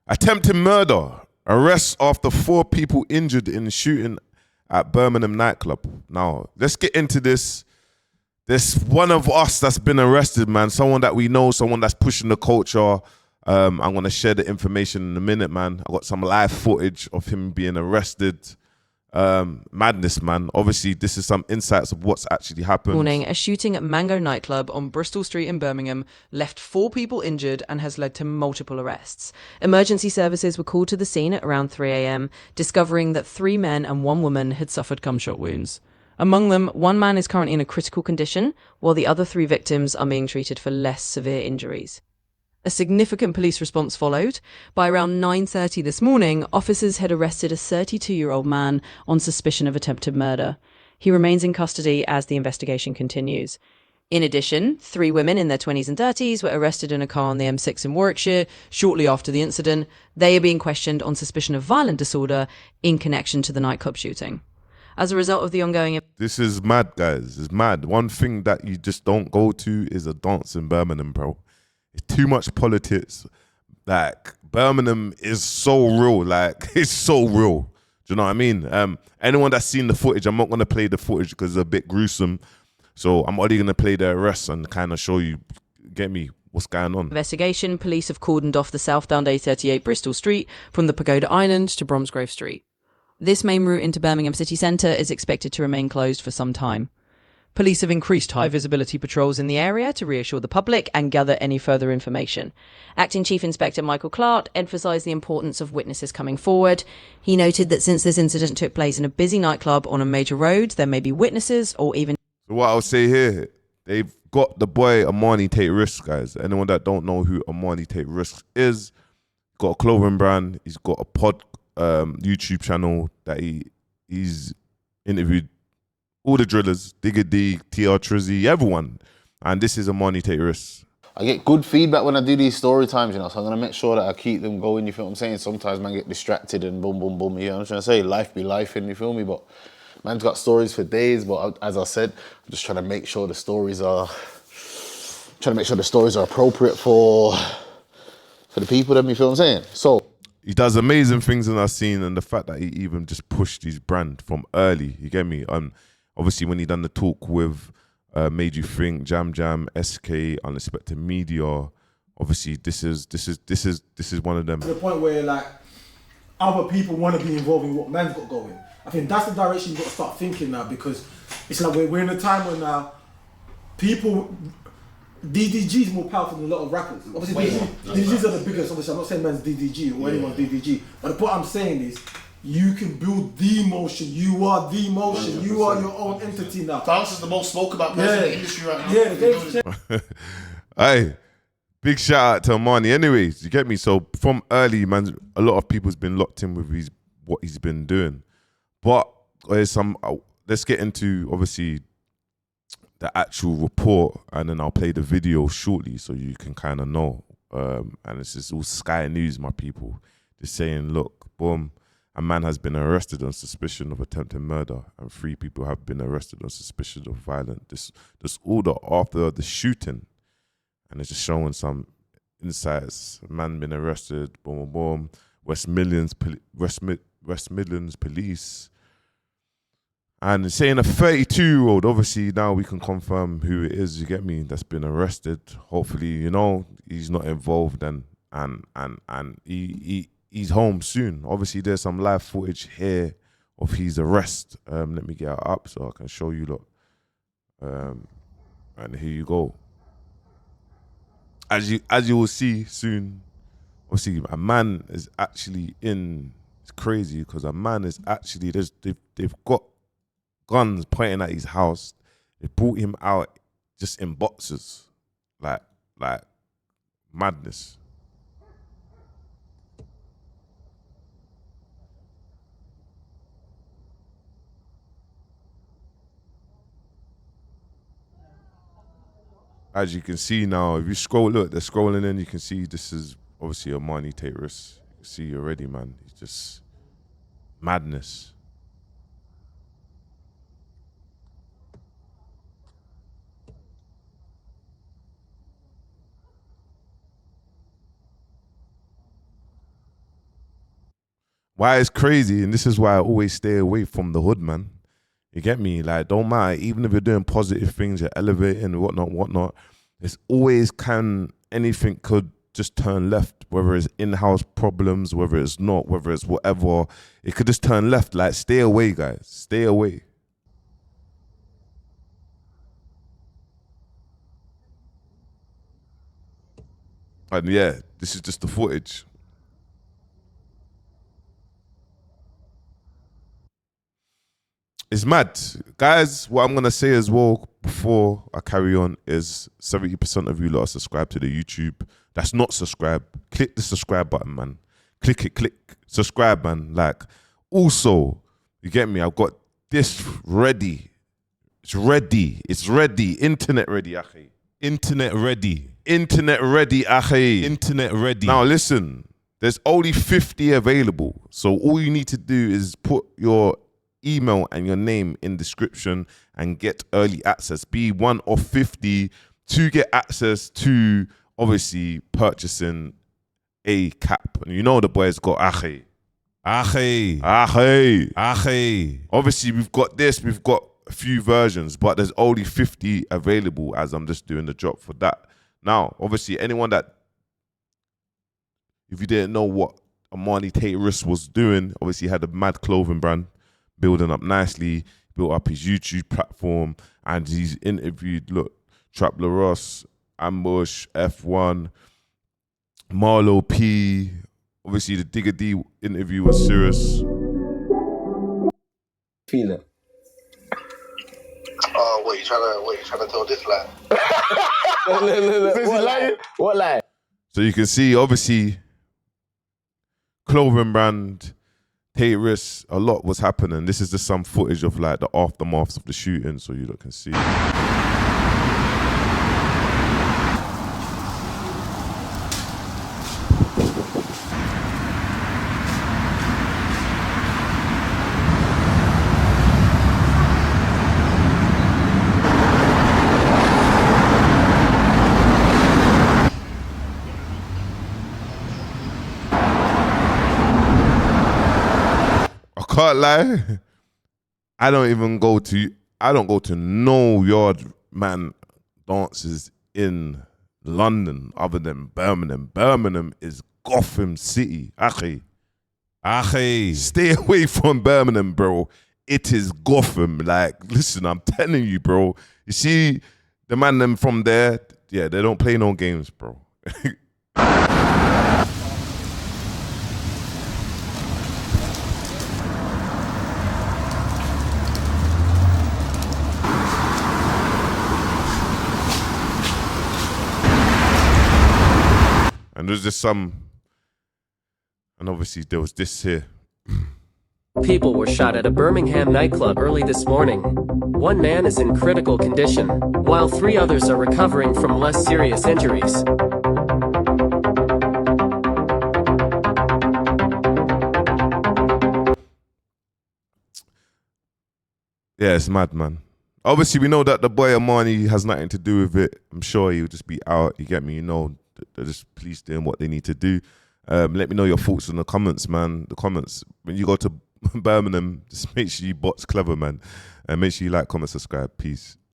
Attempted murder. Arrests after 4 people injured in shooting at Birmingham nightclub. Now, let's get into this. There's one of us that's been arrested, man. Someone that we know, someone that's pushing the culture. I'm going to share the information in a minute, man. I got some live footage of him being arrested. Madness, man. Obviously, this is some insights of what's actually happened. Morning, a shooting at Mango nightclub on Bristol Street in Birmingham left 4 people injured and has led to multiple arrests. Emergency services were called to the scene at around 3 a.m, discovering that 3 men and 1 woman had suffered gunshot wounds. Among them, 1 man is currently in a critical condition, while the other 3 victims are being treated for less severe injuries. A significant police response followed. By around 9:30 this morning, officers had arrested a 32-year-old man on suspicion of attempted murder. He remains in custody as the investigation continues. In addition, 3 women in their 20s and 30s were arrested in a car on the M6 in Warwickshire shortly after the incident. They are being questioned on suspicion of violent disorder in connection to the nightclub shooting. As a result of the ongoing... This is mad, guys. It's mad. One thing that you just don't go to is a dance in Birmingham, bro. It's too much politics. Like, Birmingham is so real. Like, it's so real. Do you know what I mean? Anyone that's seen the footage, I'm not going to play the footage because it's a bit gruesome. So I'm only going to play the arrests and kind of show you, get me, what's going on. Investigation, police have cordoned off the southbound A38 Bristol Street from the Pagoda Island to Bromsgrove Street. This main route into Birmingham city centre is expected to remain closed for some time. Police have increased high-visibility patrols in the area to reassure the public and gather any further information. Acting Chief Inspector Michael Clark emphasised the importance of witnesses coming forward. He noted that since this incident took place in a busy nightclub on a major road, there may be witnesses or even... So what I'll say here, they've got the boy Amani Tate Risks, guys. Anyone that don't know who Amani Tate Risks is, got a clothing brand, he's got a YouTube channel that he's interviewed all the drillers, Digga D, TR Trizzy, everyone. And this is Amani Tate Risks. I get good feedback when I do these story times, you know, so I'm going to make sure that I keep them going, you feel what I'm saying? Sometimes man get distracted and boom, boom, boom, you know what I'm trying to say? Life be life, and you feel me? But man's got stories for days, but as I said, I'm just trying to make sure the stories are, appropriate for the people, them, you feel what I'm saying? So he does amazing things in our scene, and the fact that he even just pushed his brand from early, you get me? Obviously, when he done the talk with Made You Think, Jam Jam, SK, Unexpected Media, obviously this is one of them. To the point where like other people want to be involved in what man's got going. I think that's the direction you've got to start thinking now, because it's like we're in a time where now people, DDG is more powerful than a lot of rappers. Obviously, DDGs are the biggest. Obviously, I'm not saying man's DDG or anyone's DDG, but the point I'm saying is, you can build the motion. You are the motion. 100%. You are your own entity now. Dance is the most spoken about person in the industry right now. Yeah, Hey, big shout out to Amani. Anyways, you get me? So from early, man, a lot of people's been locked in with what he's been doing. But there's some. Let's get into obviously the actual report, and then I'll play the video shortly so you can kind of know. And it's just all Sky News, my people, just saying, look, boom. A man has been arrested on suspicion of attempted murder, and 3 people have been arrested on suspicion of violent disorder after the shooting. And it's just showing some insights. A man been arrested, boom, boom, boom. West Midlands police. And it's saying a 32-year-old, obviously now we can confirm who it is, you get me, that's been arrested. Hopefully, you know, he's not involved and he's home soon. Obviously, there's some live footage here of his arrest. Let me get it up so I can show you, look. And here you go. As you will see soon, obviously, a man is actually in. It's crazy because a man is actually they've got guns pointing at his house. They brought him out just in boxes, like madness. As you can see now, if you scroll, look, they're scrolling in, you can see this is obviously Amani Tate Risks. You can see already, man. It's just madness. why it's crazy, and this is why I always stay away from the hood, man. You get me? Like, don't matter, even if you're doing positive things, you're elevating and whatnot. It's always anything could just turn left, whether it's in-house problems, whether it's not, whether it's whatever. It could just turn left. Like, stay away, guys. Stay away. And yeah, this is just the footage. It's mad. Guys, what I'm going to say as well before I carry on is 70% of you lot are subscribed to the YouTube. That's not subscribed. Click the subscribe button, man. Click it, click subscribe, man. Like, also, you get me? I've got this ready. It's ready. It's ready. Internet ready, Ackhiii. Internet ready. Internet ready, Ackhiii. Internet ready. Now, listen, there's only 50 available. So all you need to do is put your email and your name in description and get early access. Be one of 50 to get access to obviously purchasing a cap. And you know the boys got Ackhiii. Ackhiii. Ackhiii. Ackhiii. Obviously we've got this, we've got a few versions, but there's only 50 available as I'm just doing the drop for that. Now, obviously anyone that, if you didn't know what Armani Tate Riss was doing, obviously he had a mad clothing brand, building up nicely, built up his YouTube platform, and he's interviewed, look, Trap LaRosse, Ambush, F1, Marlo P. Obviously, the Digga D interview was serious. Feeling. Oh, what you trying to tell this lie? What lie? So you can see, obviously, clothing brand, Tate Riss, a lot was happening. This is just some footage of like the aftermaths of the shooting, so you lot can see. Can't lie, I don't go to no yard man dances in London other than Birmingham. Birmingham is Gotham City. Ackhiii. Ackhiii. Stay away from Birmingham, bro. It is Gotham. Like, listen, I'm telling you, bro. You see the man them from there, yeah, they don't play no games, bro. And there's just some, and obviously there was this here. People were shot at a Birmingham nightclub early this morning. One man is in critical condition, while 3 others are recovering from less serious injuries. Yeah, it's mad, man. Obviously, we know that the boy Armani has nothing to do with it. I'm sure he'll just be out. You get me? You know, they're just police doing what they need to do. Let me know your thoughts in the comments, man. The comments. When you go to Birmingham, just make sure you box clever, man. And make sure you like, comment, subscribe. Peace.